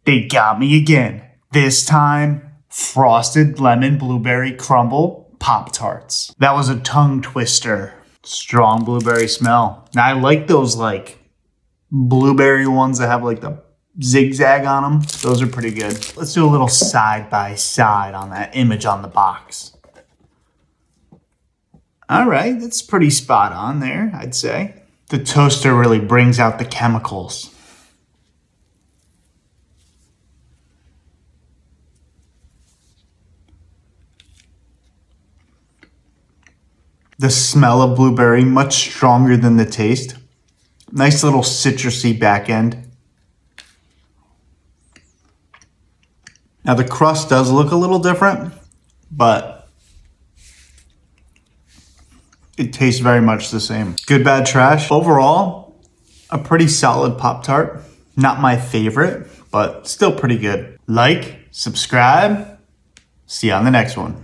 They got me again. This time, frosted lemon blueberry crumble Pop-Tarts. That was a tongue twister. Strong blueberry smell. Now I like those like blueberry ones that have like the zigzag on them. Those are pretty good. Let's do a little side by side on that image on the box. All right, that's pretty spot on there, I'd say. The toaster really brings out the chemicals. The smell of blueberry, much stronger than the taste. Nice little citrusy back end. Now the crust does look a little different, but it tastes very much the same. Good, bad, trash. Overall, a pretty solid Pop-Tart. Not my favorite, but still pretty good. Like, subscribe. See you on the next one.